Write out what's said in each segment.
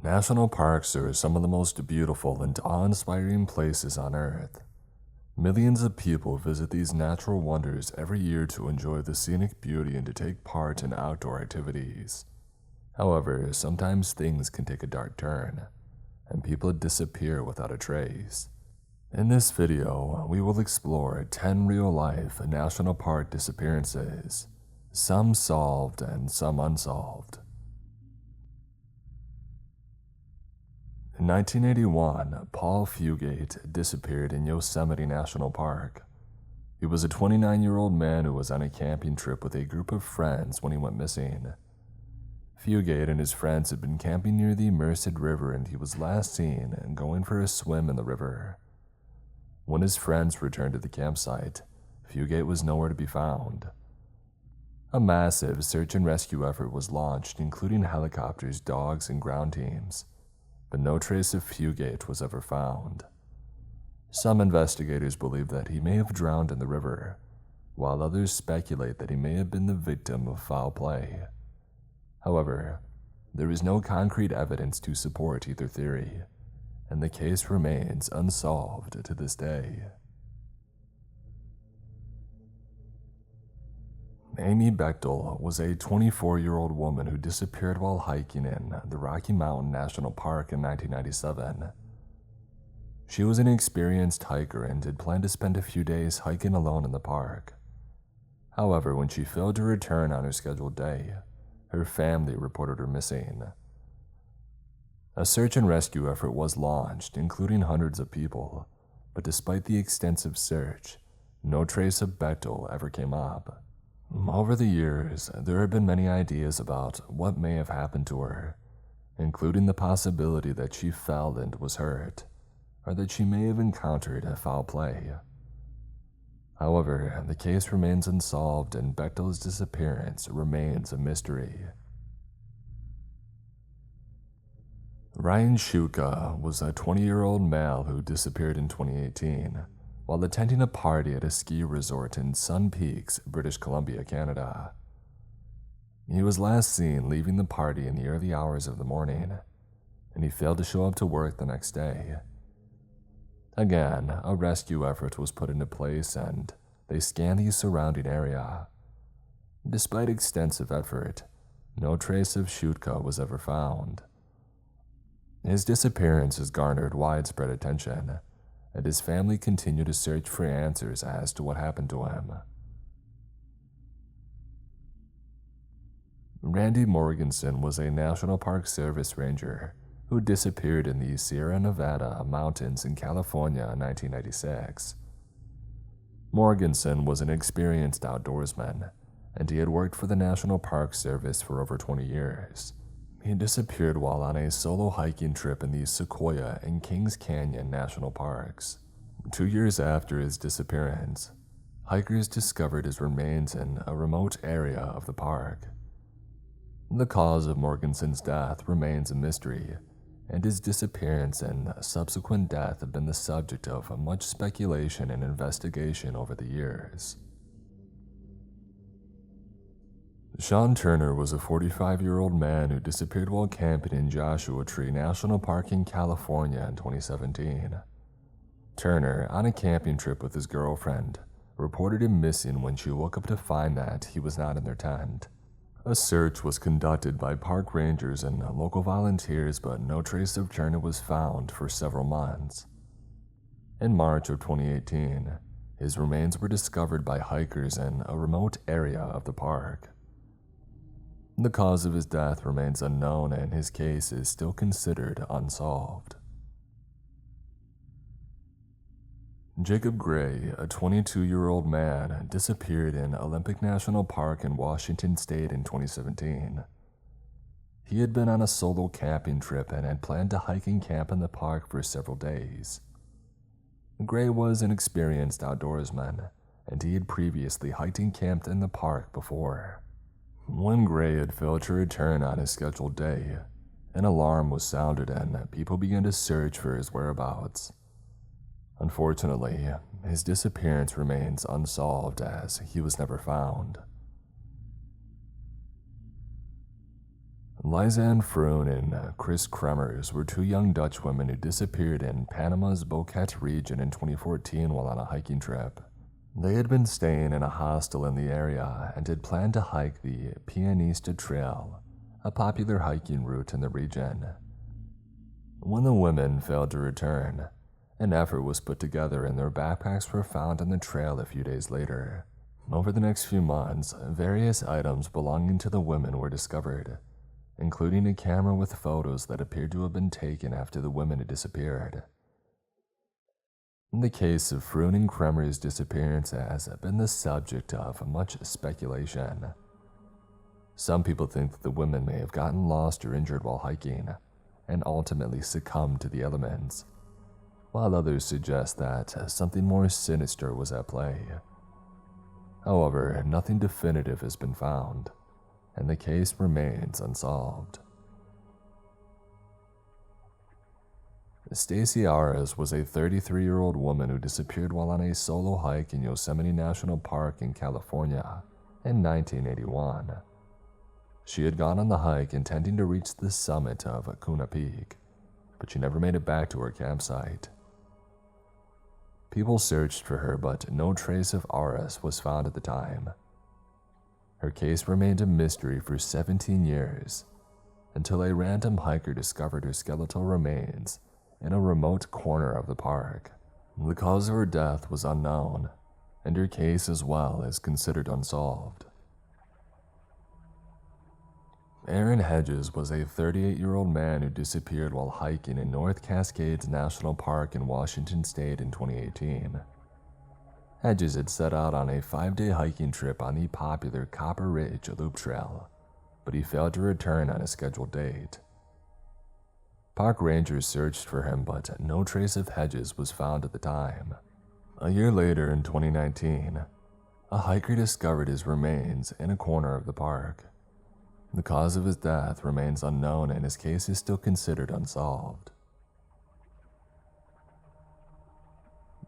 National parks are some of the most beautiful and awe-inspiring places on Earth. Millions of people visit these natural wonders every year to enjoy the scenic beauty and to take part in outdoor activities. However, sometimes things can take a dark turn, and people disappear without a trace. In this video, we will explore 10 real-life national park disappearances, some solved and some unsolved. In 1981, Paul Fugate disappeared in Yosemite National Park. He was a 29-year-old man who was on a camping trip with a group of friends when he went missing. Fugate and his friends had been camping near the Merced River, and he was last seen going for a swim in the river. When his friends returned to the campsite, Fugate was nowhere to be found. A massive search and rescue effort was launched, including helicopters, dogs, and ground teams, but no trace of Fugate was ever found. Some investigators believe that he may have drowned in the river, while others speculate that he may have been the victim of foul play. However, there is no concrete evidence to support either theory, and the case remains unsolved to this day. Amy Bechtel was a 24-year-old woman who disappeared while hiking in the Rocky Mountain National Park in 1997. She was an experienced hiker and had planned to spend a few days hiking alone in the park. However, when she failed to return on her scheduled day, her family reported her missing. A search and rescue effort was launched, including hundreds of people, but despite the extensive search, no trace of Bechtel ever came up. Over the years, there have been many ideas about what may have happened to her, including the possibility that she fell and was hurt, or that she may have encountered foul play. However, the case remains unsolved and Bechtel's disappearance remains a mystery. Ryan Shuka was a 20-year-old male who disappeared in 2018 while attending a party at a ski resort in Sun Peaks, British Columbia, Canada. He was last seen leaving the party in the early hours of the morning, and he failed to show up to work the next day. Again, a rescue effort was put into place and they scanned the surrounding area. Despite extensive effort, no trace of Shuka was ever found. His disappearance has garnered widespread attention, and his family continued to search for answers as to what happened to him. Randy Morganson was a National Park Service ranger who disappeared in the Sierra Nevada mountains in California in 1996. Morganson was an experienced outdoorsman, and he had worked for the National Park Service for over 20 years. He disappeared while on a solo hiking trip in the Sequoia and Kings Canyon National Parks. 2 years after his disappearance, hikers discovered his remains in a remote area of the park. The cause of Morganson's death remains a mystery, and his disappearance and subsequent death have been the subject of much speculation and investigation over the years. Sean Turner was a 45-year-old man who disappeared while camping in Joshua Tree National Park in California in 2017. Turner, on a camping trip with his girlfriend, reported him missing when she woke up to find that he was not in their tent. A search was conducted by park rangers and local volunteers, but no trace of Turner was found for several months. In March of 2018, his remains were discovered by hikers in a remote area of the park. The cause of his death remains unknown, and his case is still considered unsolved. Jacob Gray, a 22-year-old man, disappeared in Olympic National Park in Washington State in 2017. He had been on a solo camping trip and had planned to hike and camp in the park for several days. Gray was an experienced outdoorsman, and he had previously hiked and camped in the park before. When Gray had failed to return on his scheduled day, an alarm was sounded and people began to search for his whereabouts. Unfortunately, his disappearance remains unsolved as he was never found. Lyzan Froen and Chris Kremers were two young Dutch women who disappeared in Panama's Bechtel region in 2014 while on a hiking trip. They had been staying in a hostel in the area and had planned to hike the Pianista Trail, a popular hiking route in the region. When the women failed to return, an effort was put together and their backpacks were found on the trail a few days later. Over the next few months, various items belonging to the women were discovered, including a camera with photos that appeared to have been taken after the women had disappeared. The case of Froen and Kremers' disappearance has been the subject of much speculation. Some people think that the women may have gotten lost or injured while hiking and ultimately succumbed to the elements, while others suggest that something more sinister was at play. However, nothing definitive has been found, and the case remains unsolved. Stacy Ares was a 33-year-old woman who disappeared while on a solo hike in Yosemite National Park in California in 1981. She had gone on the hike intending to reach the summit of Kuna Peak, but she never made it back to her campsite. People searched for her, but no trace of Ares was found at the time. Her case remained a mystery for 17 years, until a random hiker discovered her skeletal remains in a remote corner of the park. The cause of her death was unknown, and her case as well is considered unsolved. Aaron Hedges was a 38-year-old man who disappeared while hiking in North Cascades National Park in Washington State in 2018. Hedges had set out on a 5-day hiking trip on the popular Copper Ridge Loop Trail, but he failed to return on a scheduled date. Park rangers searched for him, but no trace of Hedges was found at the time. A year later, in 2019, a hiker discovered his remains in a corner of the park. The cause of his death remains unknown and his case is still considered unsolved.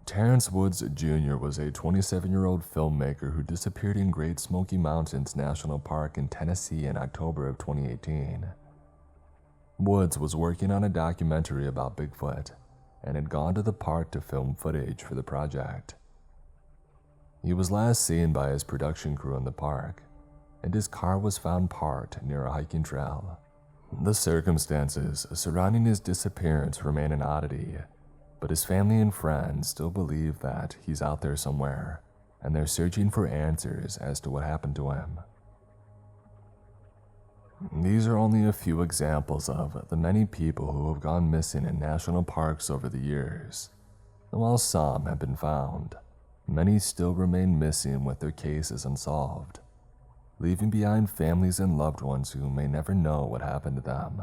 Terence Woods Jr. was a 27-year-old filmmaker who disappeared in Great Smoky Mountains National Park in Tennessee in October of 2018. Woods was working on a documentary about Bigfoot and had gone to the park to film footage for the project. He was last seen by his production crew in the park, and his car was found parked near a hiking trail. The circumstances surrounding his disappearance remain an oddity, but his family and friends still believe that he's out there somewhere, and they're searching for answers as to what happened to him. These are only a few examples of the many people who have gone missing in national parks over the years. While some have been found, many still remain missing with their cases unsolved, leaving behind families and loved ones who may never know what happened to them.